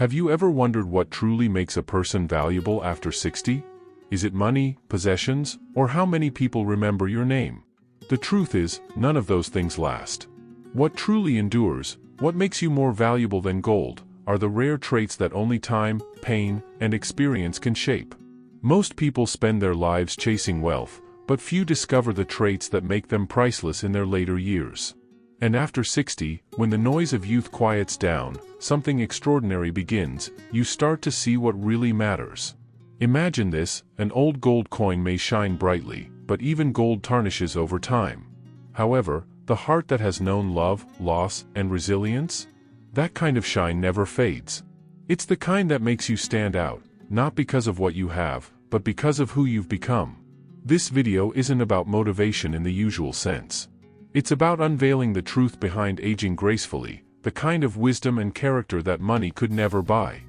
Have you ever wondered what truly makes a person valuable after 60? Is it money, possessions, or how many people remember your name? The truth is, none of those things last. What truly endures, what makes you more valuable than gold, are the rare traits that only time, pain, and experience can shape. Most people spend their lives chasing wealth, but few discover the traits that make them priceless in their later years. And after 60, when the noise of youth quiets down, something extraordinary begins. You start to see what really matters. Imagine this: an old gold coin may shine brightly, but even gold tarnishes over time. However, the heart that has known love, loss, and resilience? That kind of shine never fades. It's the kind that makes you stand out, not because of what you have, but because of who you've become. This video isn't about motivation in the usual sense. It's about unveiling the truth behind aging gracefully, the kind of wisdom and character that money could never buy.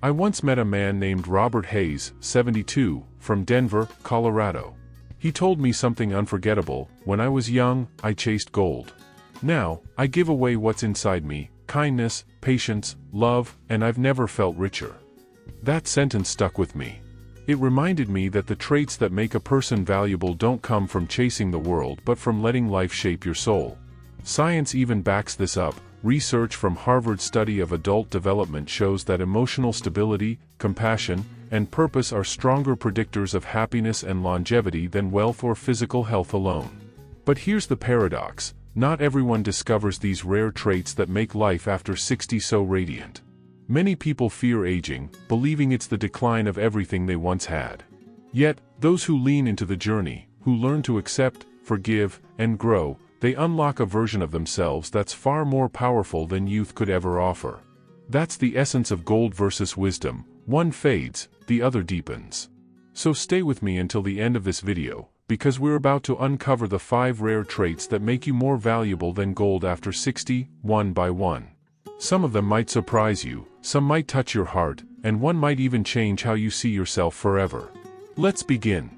I once met a man named Robert Hayes, 72, from Denver, Colorado. He told me something unforgettable: when I was young, I chased gold. Now, I give away what's inside me: kindness, patience, love, and I've never felt richer. That sentence stuck with me. It reminded me that the traits that make a person valuable don't come from chasing the world but from letting life shape your soul. Science even backs this up. Research from Harvard's study of adult development shows that emotional stability, compassion, and purpose are stronger predictors of happiness and longevity than wealth or physical health alone. But here's the paradox: not everyone discovers these rare traits that make life after 60 so radiant. Many people fear aging, believing it's the decline of everything they once had. Yet, those who lean into the journey, who learn to accept, forgive, and grow, they unlock a version of themselves that's far more powerful than youth could ever offer. That's the essence of gold versus wisdom: one fades, the other deepens. So stay with me until the end of this video, because we're about to uncover the 5 rare traits that make you more valuable than gold after 60, one by one. Some of them might surprise you, some might touch your heart, and one might even change how you see yourself forever. Let's begin.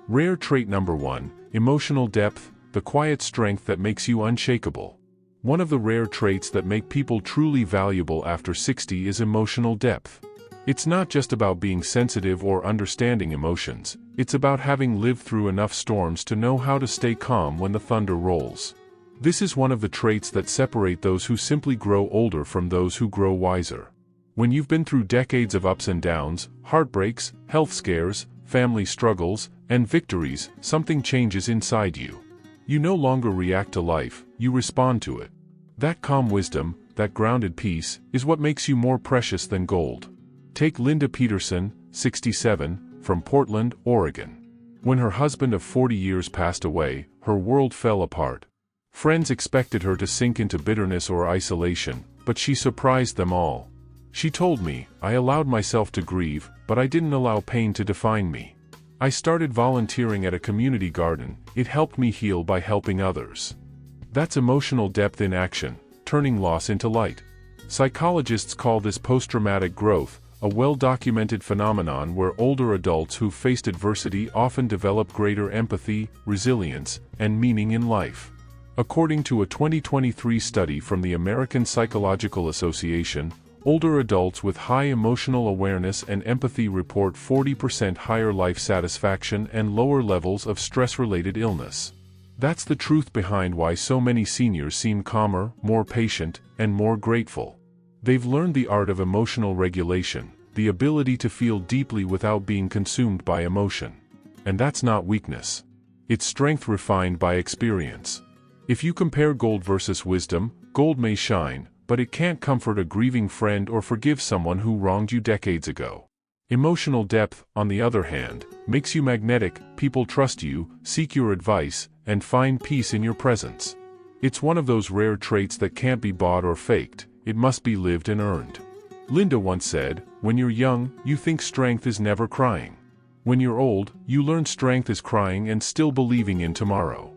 Rare trait number 1: emotional depth, the quiet strength that makes you unshakable. One of the rare traits that make people truly valuable after 60 is emotional depth. It's not just about being sensitive or understanding emotions, it's about having lived through enough storms to know how to stay calm when the thunder rolls. This is one of the traits that separate those who simply grow older from those who grow wiser. When you've been through decades of ups and downs, heartbreaks, health scares, family struggles, and victories, something changes inside you. You no longer react to life, you respond to it. That calm wisdom, that grounded peace, is what makes you more precious than gold. Take Linda Peterson, 67, from Portland, Oregon. When her husband of 40 years passed away, her world fell apart. Friends expected her to sink into bitterness or isolation, but she surprised them all. She told me, "I allowed myself to grieve, but I didn't allow pain to define me. I started volunteering at a community garden. It helped me heal by helping others." That's emotional depth in action, turning loss into light. Psychologists call this post-traumatic growth, a well-documented phenomenon where older adults who've faced adversity often develop greater empathy, resilience, and meaning in life. According to a 2023 study from the American Psychological Association, older adults with high emotional awareness and empathy report 40% higher life satisfaction and lower levels of stress-related illness. That's the truth behind why so many seniors seem calmer, more patient, and more grateful. They've learned the art of emotional regulation, the ability to feel deeply without being consumed by emotion. And that's not weakness. It's strength refined by experience. If you compare gold versus wisdom, gold may shine, but it can't comfort a grieving friend or forgive someone who wronged you decades ago. Emotional depth, on the other hand, makes you magnetic. People trust you, seek your advice, and find peace in your presence. It's one of those rare traits that can't be bought or faked, it must be lived and earned. Linda once said, "When you're young, you think strength is never crying. When you're old, you learn strength is crying and still believing in tomorrow."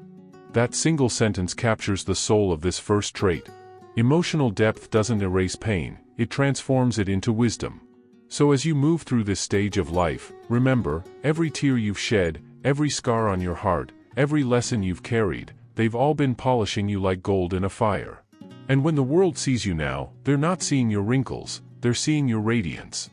That single sentence captures the soul of this first trait. Emotional depth doesn't erase pain, it transforms it into wisdom. So as you move through this stage of life, remember, every tear you've shed, every scar on your heart, every lesson you've carried, they've all been polishing you like gold in a fire. And when the world sees you now, they're not seeing your wrinkles, they're seeing your radiance.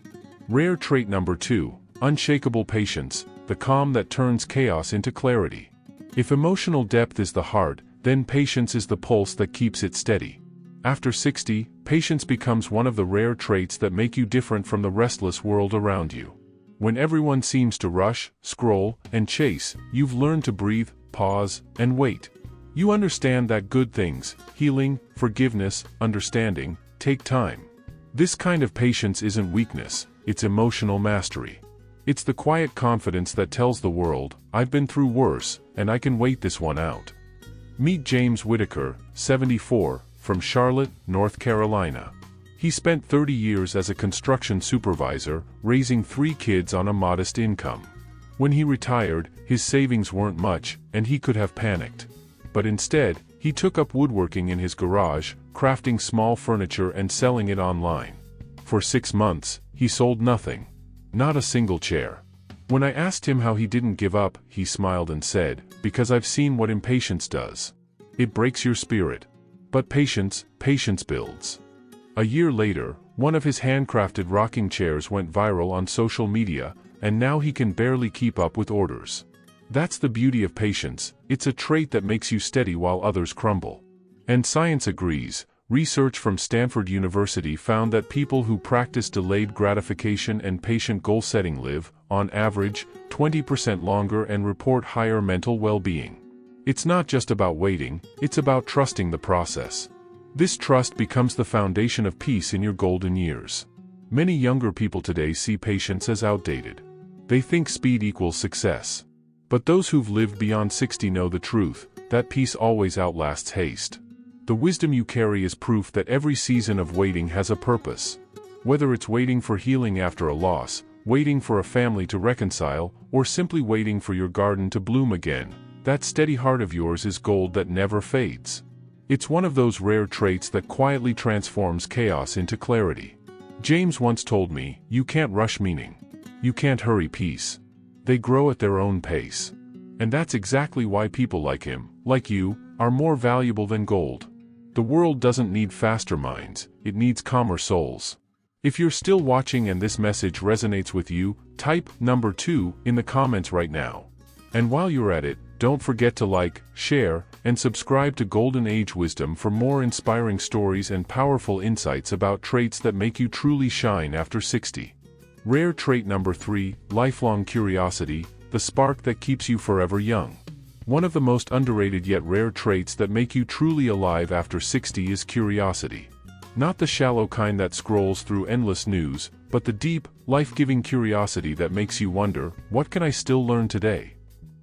Rare trait number 2, unshakable patience, the calm that turns chaos into clarity. If emotional depth is the heart, then patience is the pulse that keeps it steady. After 60, patience becomes one of the rare traits that make you different from the restless world around you. When everyone seems to rush, scroll, and chase, you've learned to breathe, pause, and wait. You understand that good things, healing, forgiveness, understanding, take time. This kind of patience isn't weakness, it's emotional mastery. It's the quiet confidence that tells the world, I've been through worse, and I can wait this one out. Meet James Whitaker, 74, from Charlotte, North Carolina. He spent 30 years as a construction supervisor, raising 3 kids on a modest income. When he retired, his savings weren't much, and he could have panicked. But instead, he took up woodworking in his garage, crafting small furniture and selling it online. For 6 months, he sold nothing. Not a single chair. When I asked him how he didn't give up, he smiled and said, "Because I've seen what impatience does. It breaks your spirit. But patience builds." A year later, one of his handcrafted rocking chairs went viral on social media, and now he can barely keep up with orders. That's the beauty of patience, it's a trait that makes you steady while others crumble. And science agrees. Research from Stanford University found that people who practice delayed gratification and patient goal-setting live, on average, 20% longer and report higher mental well-being. It's not just about waiting, it's about trusting the process. This trust becomes the foundation of peace in your golden years. Many younger people today see patience as outdated. They think speed equals success. But those who've lived beyond 60 know the truth, that peace always outlasts haste. The wisdom you carry is proof that every season of waiting has a purpose. Whether it's waiting for healing after a loss, waiting for a family to reconcile, or simply waiting for your garden to bloom again, that steady heart of yours is gold that never fades. It's one of those rare traits that quietly transforms chaos into clarity. James once told me, "You can't rush meaning. You can't hurry peace. They grow at their own pace." And that's exactly why people like him, like you, are more valuable than gold. The world doesn't need faster minds, it needs calmer souls. If you're still watching and this message resonates with you, type number 2 in the comments right now. And while you're at it, don't forget to like, share, and subscribe to Golden Age Wisdom for more inspiring stories and powerful insights about traits that make you truly shine after 60. Rare trait number 3, lifelong curiosity, the spark that keeps you forever young. One of the most underrated yet rare traits that make you truly alive after 60 is curiosity. Not the shallow kind that scrolls through endless news, but the deep, life-giving curiosity that makes you wonder, what can I still learn today?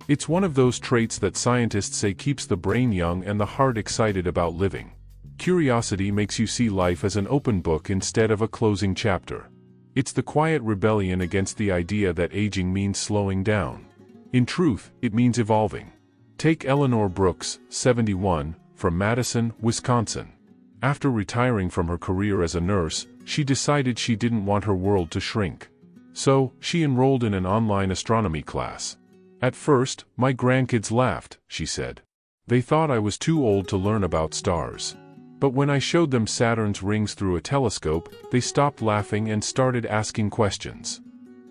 It's one of those traits that scientists say keeps the brain young and the heart excited about living. Curiosity makes you see life as an open book instead of a closing chapter. It's the quiet rebellion against the idea that aging means slowing down. In truth, it means evolving. Take Eleanor Brooks, 71, from Madison, Wisconsin. After retiring from her career as a nurse, she decided she didn't want her world to shrink. So, she enrolled in an online astronomy class. "At first, my grandkids laughed," she said. "They thought I was too old to learn about stars. But when I showed them Saturn's rings through a telescope, they stopped laughing and started asking questions."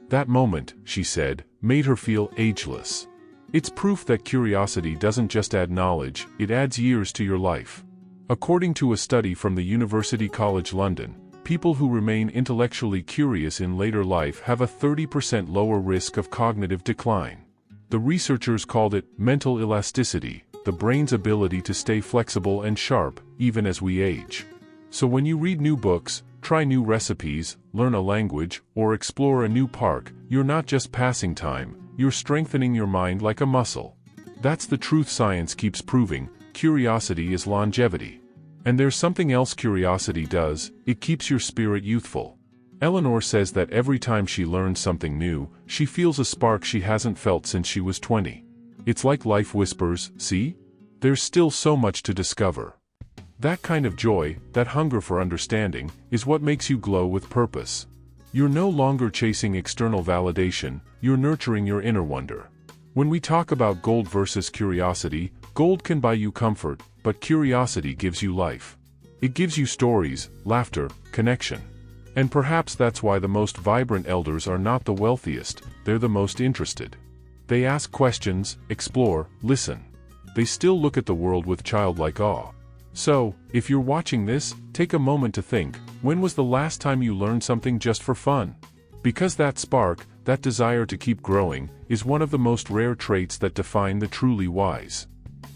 That moment, she said, made her feel ageless. It's proof that curiosity doesn't just add knowledge, it adds years to your life. According to a study from the University College London, people who remain intellectually curious in later life have a 30% lower risk of cognitive decline. The researchers called it mental elasticity, the brain's ability to stay flexible and sharp, even as we age. So when you read new books, try new recipes, learn a language, or explore a new park, you're not just passing time, you're strengthening your mind like a muscle. That's the truth science keeps proving, curiosity is longevity. And there's something else curiosity does, it keeps your spirit youthful. Eleanor says that every time she learns something new, she feels a spark she hasn't felt since she was 20. It's like life whispers, "See? There's still so much to discover." That kind of joy, that hunger for understanding, is what makes you glow with purpose. You're no longer chasing external validation, you're nurturing your inner wonder. When we talk about gold versus curiosity, gold can buy you comfort, but curiosity gives you life. It gives you stories, laughter, connection. And perhaps that's why the most vibrant elders are not the wealthiest, they're the most interested. They ask questions, explore, listen. They still look at the world with childlike awe. So, if you're watching this, take a moment to think, when was the last time you learned something just for fun? Because that spark, that desire to keep growing, is one of the most rare traits that define the truly wise.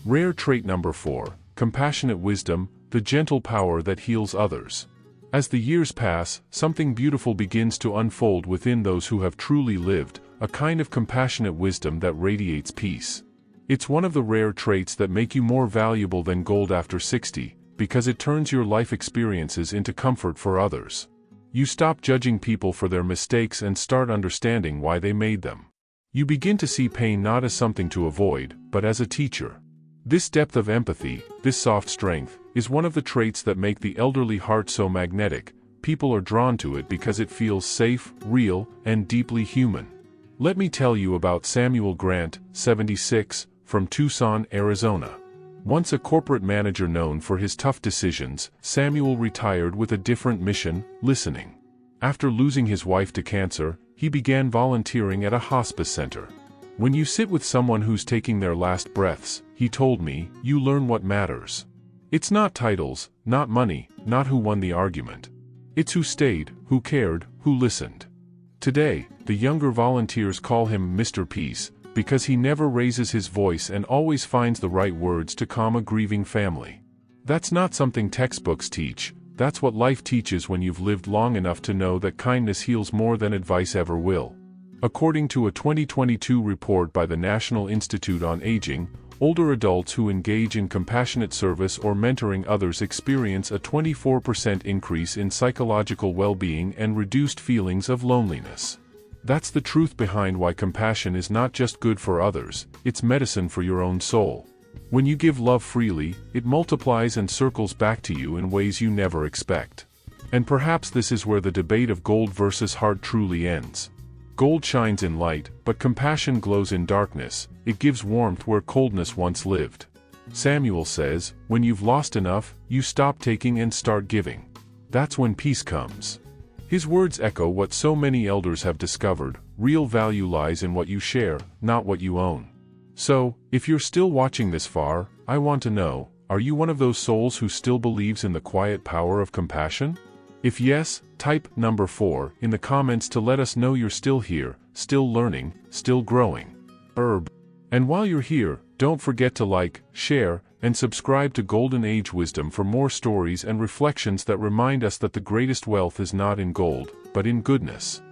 Rare trait number 4, compassionate wisdom, the gentle power that heals others. As the years pass, something beautiful begins to unfold within those who have truly lived, a kind of compassionate wisdom that radiates peace. It's one of the rare traits that make you more valuable than gold after 60, because it turns your life experiences into comfort for others. You stop judging people for their mistakes and start understanding why they made them. You begin to see pain not as something to avoid, but as a teacher. This depth of empathy, this soft strength, is one of the traits that make the elderly heart so magnetic. People are drawn to it because it feels safe, real, and deeply human. Let me tell you about Samuel Grant, 76, from Tucson, Arizona. Once a corporate manager known for his tough decisions, Samuel retired with a different mission: listening. After losing his wife to cancer, he began volunteering at a hospice center. When you sit with someone who's taking their last breaths, he told me, you learn what matters. It's not titles, not money, not who won the argument. It's who stayed, who cared, who listened. Today, the younger volunteers call him Mr. Peace, because he never raises his voice and always finds the right words to calm a grieving family. That's not something textbooks teach, that's what life teaches when you've lived long enough to know that kindness heals more than advice ever will. According to a 2022 report by the National Institute on Aging, older adults who engage in compassionate service or mentoring others experience a 24% increase in psychological well-being and reduced feelings of loneliness. That's the truth behind why compassion is not just good for others, it's medicine for your own soul. When you give love freely, it multiplies and circles back to you in ways you never expect. And perhaps this is where the debate of gold versus heart truly ends. Gold shines in light, but compassion glows in darkness. It gives warmth where coldness once lived. Samuel says, when you've lost enough, you stop taking and start giving. That's when peace comes. His words echo what so many elders have discovered: real value lies in what you share, not what you own. So, if you're still watching this far, I want to know, are you one of those souls who still believes in the quiet power of compassion? If yes, type number 4 in the comments to let us know you're still here, still learning, still growing. And while you're here, don't forget to like, share, and subscribe to Golden Age Wisdom for more stories and reflections that remind us that the greatest wealth is not in gold, but in goodness.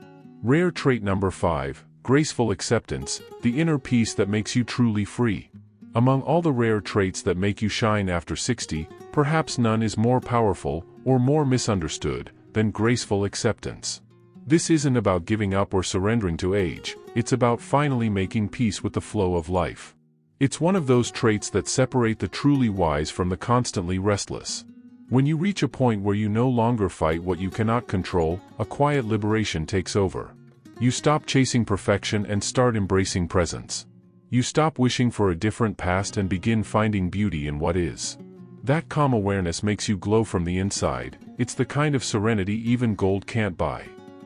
Rare trait number 5, graceful acceptance, the inner peace that makes you truly free. Among all the rare traits that make you shine after 60, perhaps none is more powerful, or more misunderstood, than graceful acceptance. This isn't about giving up or surrendering to age, it's about finally making peace with the flow of life. It's one of those traits that separate the truly wise from the constantly restless. When you reach a point where you no longer fight what you cannot control, a quiet liberation takes over. You stop chasing perfection and start embracing presence. You stop wishing for a different past and begin finding beauty in what is. That calm awareness makes you glow from the inside. It's the kind of serenity even gold can't buy.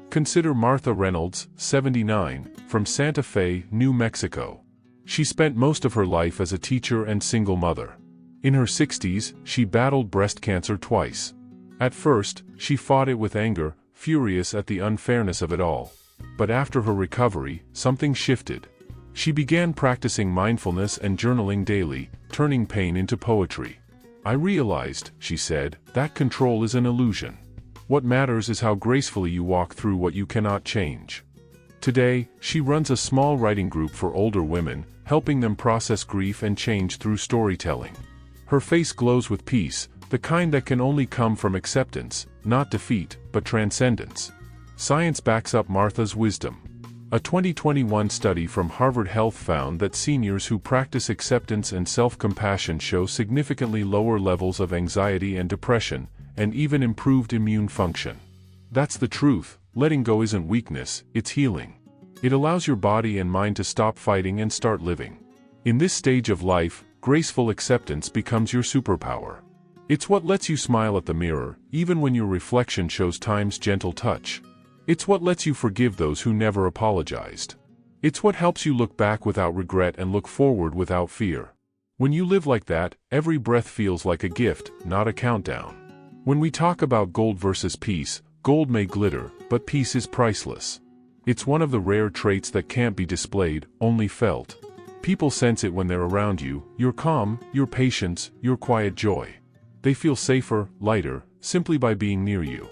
Consider Martha Reynolds, 79, from Santa Fe, New Mexico. She spent most of her life as a teacher and single mother. In her 60s, she battled breast cancer twice. At first, she fought it with anger, furious at the unfairness of it all. But after her recovery, something shifted. She began practicing mindfulness and journaling daily, turning pain into poetry. I realized, she said, that control is an illusion. What matters is how gracefully you walk through what you cannot change. Today, she runs a small writing group for older women, helping them process grief and change through storytelling. Her face glows with peace, the kind that can only come from acceptance, not defeat, but transcendence. Science backs up Martha's wisdom. A 2021 study from Harvard Health found that seniors who practice acceptance and self-compassion show significantly lower levels of anxiety and depression, and even improved immune function. That's the truth. Letting go isn't weakness, it's healing. It allows your body and mind to stop fighting and start living. In this stage of life, graceful acceptance becomes your superpower. It's what lets you smile at the mirror, even when your reflection shows time's gentle touch. It's what lets you forgive those who never apologized. It's what helps you look back without regret and look forward without fear. When you live like that, every breath feels like a gift, not a countdown. When we talk about gold versus peace, gold may glitter, but peace is priceless. It's one of the rare traits that can't be displayed, only felt. People sense it when they're around you, your calm, your patience, your quiet joy. They feel safer, lighter, simply by being near you.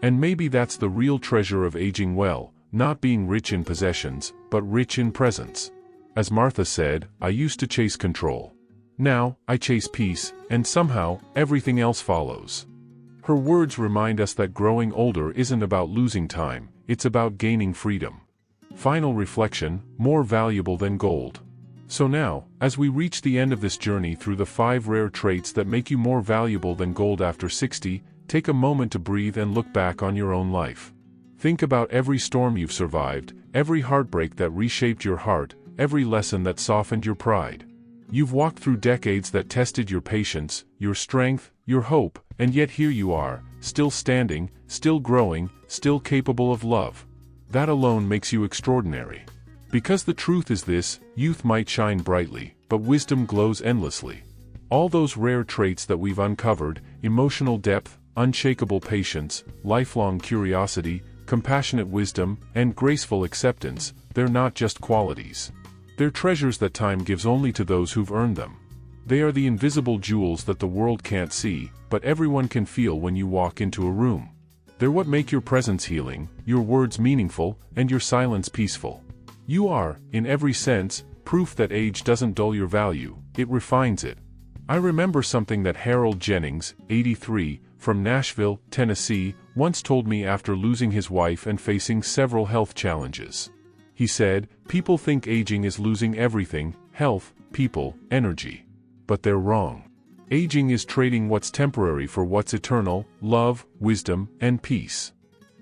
And maybe that's the real treasure of aging well, not being rich in possessions, but rich in presence. As Martha said, I used to chase control. Now, I chase peace, and somehow, everything else follows. Her words remind us that growing older isn't about losing time, it's about gaining freedom. Final reflection, more valuable than gold. So now, as we reach the end of this journey through the 5 rare traits that make you more valuable than gold after 60, take a moment to breathe and look back on your own life. Think about every storm you've survived, every heartbreak that reshaped your heart, every lesson that softened your pride. You've walked through decades that tested your patience, your strength, your hope, and yet here you are, still standing, still growing, still capable of love. That alone makes you extraordinary. Because the truth is this, youth might shine brightly, but wisdom glows endlessly. All those rare traits that we've uncovered, emotional depth, unshakable patience, lifelong curiosity, compassionate wisdom, and graceful acceptance, they're not just qualities. They're treasures that time gives only to those who've earned them. They are the invisible jewels that the world can't see, but everyone can feel when you walk into a room. They're what make your presence healing, your words meaningful, and your silence peaceful. You are, in every sense, proof that age doesn't dull your value, it refines it. I remember something that Harold Jennings, 83, from Nashville, Tennessee, once told me after losing his wife and facing several health challenges. He said, "People think aging is losing everything, health, people, energy. But they're wrong. Aging is trading what's temporary for what's eternal, love, wisdom, and peace."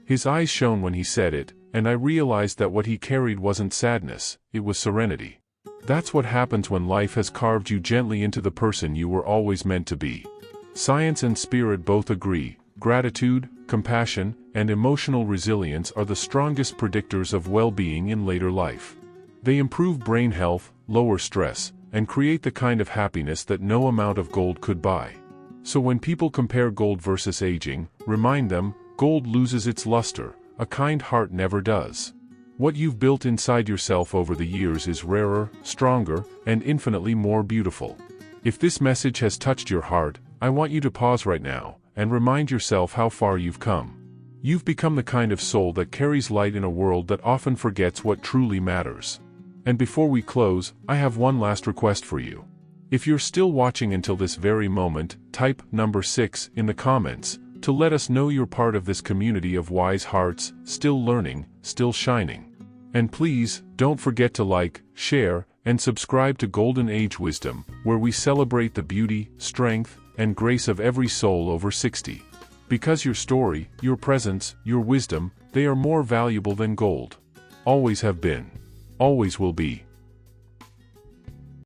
His eyes shone when he said it, and I realized that what he carried wasn't sadness, it was serenity. That's what happens when life has carved you gently into the person you were always meant to be. Science and spirit both agree, gratitude, compassion, and emotional resilience are the strongest predictors of well-being in later life. They improve brain health, lower stress, and create the kind of happiness that no amount of gold could buy. So when people compare gold versus aging, remind them, gold loses its luster, a kind heart never does. What you've built inside yourself over the years is rarer, stronger, and infinitely more beautiful. If this message has touched your heart, I want you to pause right now, and remind yourself how far you've come. You've become the kind of soul that carries light in a world that often forgets what truly matters. And before we close, I have one last request for you. If you're still watching until this very moment, type number 6 in the comments, to let us know you're part of this community of wise hearts, still learning, still shining. And please, don't forget to like, share, and subscribe to Golden Age Wisdom, where we celebrate the beauty, strength, and grace of every soul over 60. Because your story, your presence, your wisdom, they are more valuable than gold. Always have been. Always will be.